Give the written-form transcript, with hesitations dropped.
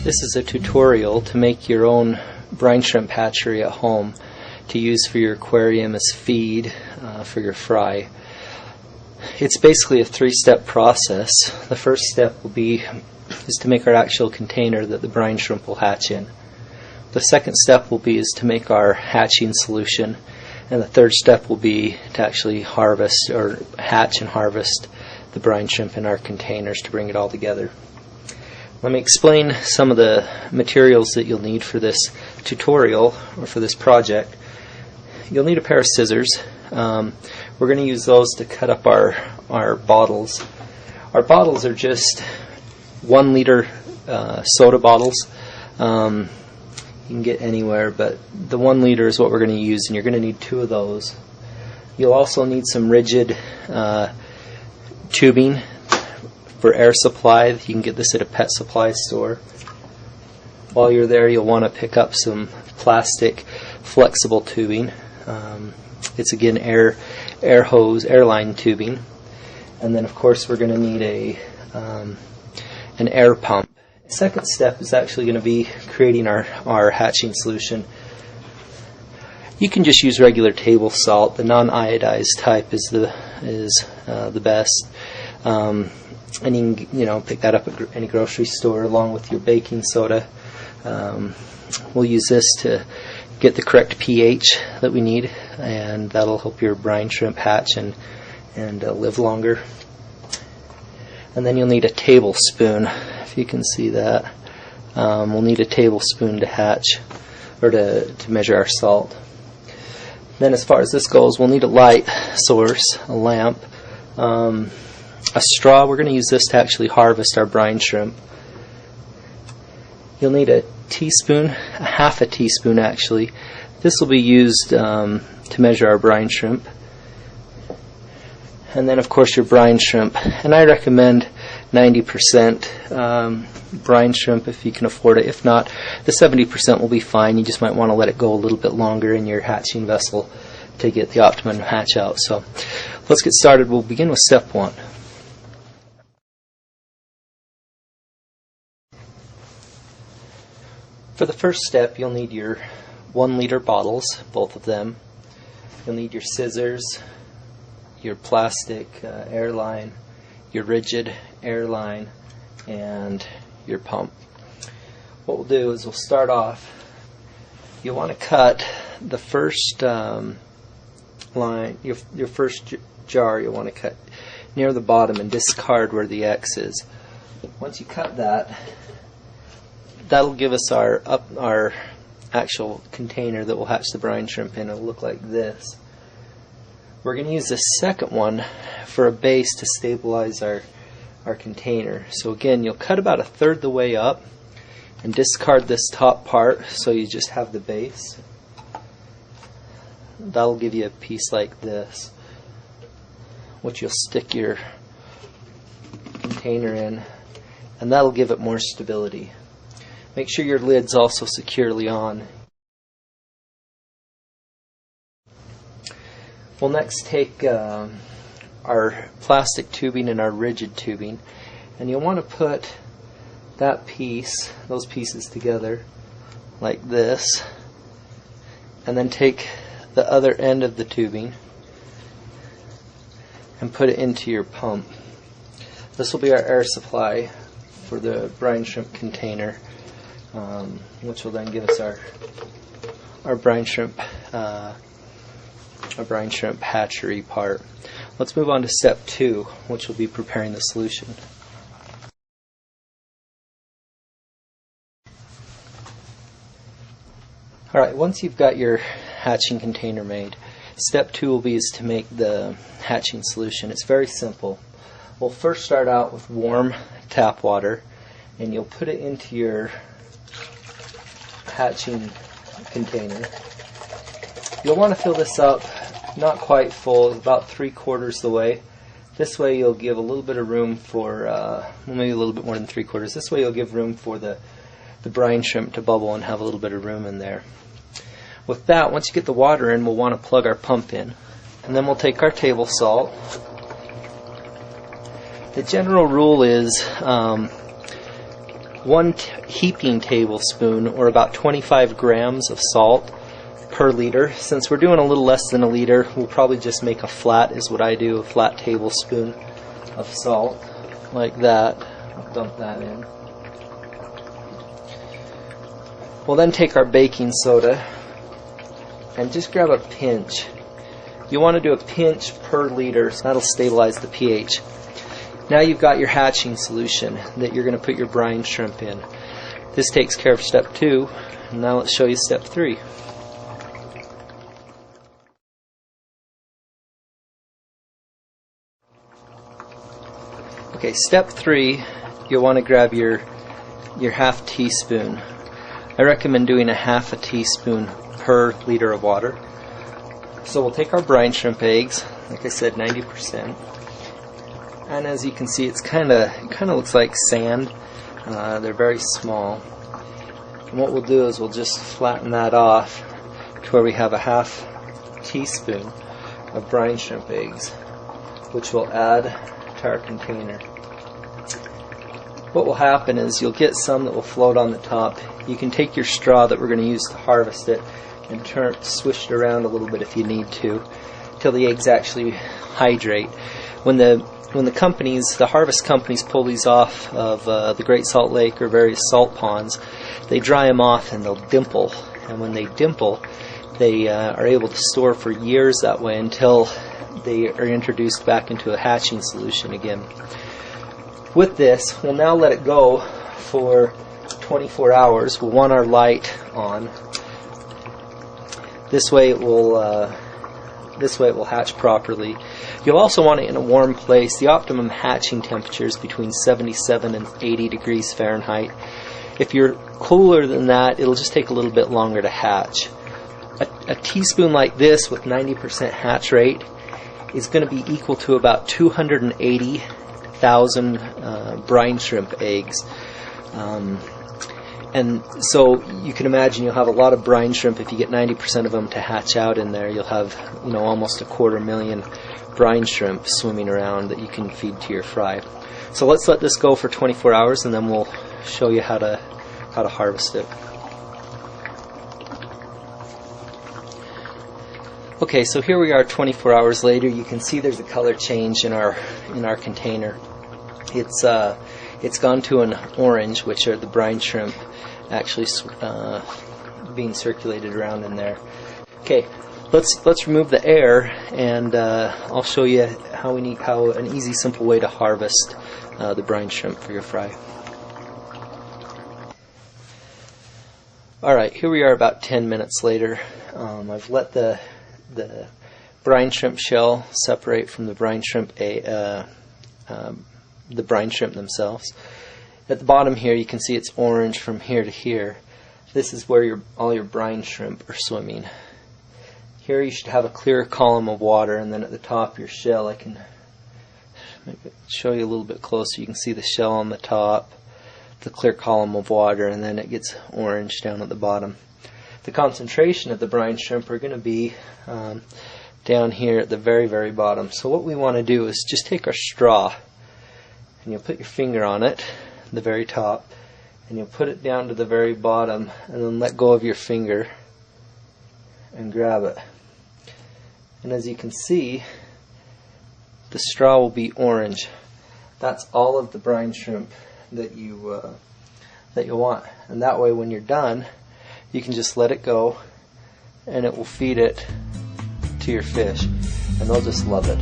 This is a tutorial to make your own brine shrimp hatchery at home to use for your aquarium as feed for your fry. It's basically a three-step process. The first step is to make our actual container that the brine shrimp will hatch in. The second step is to make our hatching solution, and the third step will be to actually harvest or hatch and harvest the brine shrimp in our containers to bring it all together. Let me explain some of the materials that you'll need for this tutorial or for this project. You'll need a pair of scissors. We're going to use those to cut up our bottles. Our bottles are just 1 liter soda bottles. You can get anywhere, but the 1 liter is what we're going to use, and you're going to need 2 of those. You'll also need some rigid tubing for air supply. You can get this at a pet supply store. While you're there, you'll want to pick up some plastic flexible tubing. It's again air hose, airline tubing, and then of course we're going to need an air pump. The second step is actually going to be creating our hatching solution. You can just use regular table salt. The non-iodized type is the best. And you can pick that up at any grocery store along with your baking soda. We'll use this to get the correct pH that we need, and that'll help your brine shrimp hatch and live longer. And then you'll need a tablespoon, if you can see that. We'll need a tablespoon to hatch or to measure our salt. Then as far as this goes, we'll need a light source, a lamp, a straw. We're going to use this to actually harvest our brine shrimp. You'll need a teaspoon, half a teaspoon actually. This will be used to measure our brine shrimp. And then of course your brine shrimp. And I recommend 90% brine shrimp if you can afford it. If not, the 70% will be fine. You just might want to let it go a little bit longer in your hatching vessel to get the optimum hatch out. So let's get started. We'll begin with step 1. For the first step, you'll need your 1 liter bottles, both of them. You'll need your scissors, your plastic airline, your rigid airline, and your pump. What we'll do is we'll start off. You'll want to cut the first line, your first jar. You'll want to cut near the bottom and discard where the X is. Once you cut that, that'll give us our actual container that will hatch the brine shrimp in. It'll look like this. We're going to use the second one for a base to stabilize our container. So again, you'll cut about 1/3 the way up and discard this top part so you just have the base. That'll give you a piece like this, which you'll stick your container in, and that'll give it more stability. Make sure your lid's also securely on. We'll next take our plastic tubing and our rigid tubing, and you'll want to put those pieces together like this, and then take the other end of the tubing and put it into your pump. This will be our air supply for the brine shrimp container, which will then give us our brine shrimp hatchery part. Let's move on to step 2, which will be preparing the solution. Alright, once you've got your hatching container made, step 2 is to make the hatching solution. It's very simple. We'll first start out with warm tap water, and you'll put it into your hatching container. You'll want to fill this up not quite full, about 3/4 the way. This way you'll give a little bit of room for, maybe a little bit more than 3/4. This way you'll give room for the brine shrimp to bubble and have a little bit of room in there. With that, once you get the water in, we'll want to plug our pump in. And then we'll take our table salt. The general rule is 1 heaping tablespoon, or about 25 grams of salt per liter. Since we're doing a little less than a liter, we'll probably just make a flat, is what I do, a flat tablespoon of salt, like that. I'll dump that in. We'll then take our baking soda and just grab a pinch. You want to do a pinch per liter, so that'll stabilize the pH. Now you've got your hatching solution that you're going to put your brine shrimp in. This takes care of step 2. Now let's show you step 3. Okay, step 3, you'll want to grab your half teaspoon. I recommend doing a half a teaspoon per liter of water. So we'll take our brine shrimp eggs, like I said, 90%. And as you can see, it kind of looks like sand. They're very small. And what we'll do is we'll just flatten that off to where we have a half teaspoon of brine shrimp eggs, which we'll add to our container. What will happen is you'll get some that will float on the top. You can take your straw that we're going to use to harvest it and swish it around a little bit if you need to, till the eggs actually hydrate. When the companies, the harvest companies, pull these off of the Great Salt Lake or various salt ponds, they dry them off and they'll dimple. And when they dimple, they are able to store for years that way until they are introduced back into a hatching solution again. With this, we'll now let it go for 24 hours. We'll want our light on. This way it will hatch properly. You'll also want it in a warm place. The optimum hatching temperature is between 77 and 80 degrees Fahrenheit. If you're cooler than that, it'll just take a little bit longer to hatch. A teaspoon like this with 90% hatch rate is going to be equal to about 280,000 brine shrimp eggs. And so you can imagine you'll have a lot of brine shrimp. If you get 90% of them to hatch out in there, you'll have, almost 250,000 brine shrimp swimming around that you can feed to your fry. So let's let this go for 24 hours and then we'll show you how to harvest it. Okay, so here we are 24 hours later. You can see there's a color change in our container. It's gone to an orange, which are the brine shrimp actually being circulated around in there. Okay, let's remove the air, and I'll show you how an easy, simple way to harvest the brine shrimp for your fry. All right, here we are about 10 minutes later. I've let the brine shrimp shell separate from the brine shrimp themselves. At the bottom here you can see it's orange from here to here. This is where all your brine shrimp are swimming. Here you should have a clear column of water, and then at the top your shell, I can maybe show you a little bit closer. You can see the shell on the top, the clear column of water, and then it gets orange down at the bottom. The concentration of the brine shrimp are going to be down here at the very, very bottom. So what we want to do is just take our straw, and you'll put your finger on it, the very top, and you'll put it down to the very bottom, and then let go of your finger and grab it. And as you can see, the straw will be orange. That's all of the brine shrimp that you want. And that way, when you're done, you can just let it go, and it will feed it to your fish, and they'll just love it.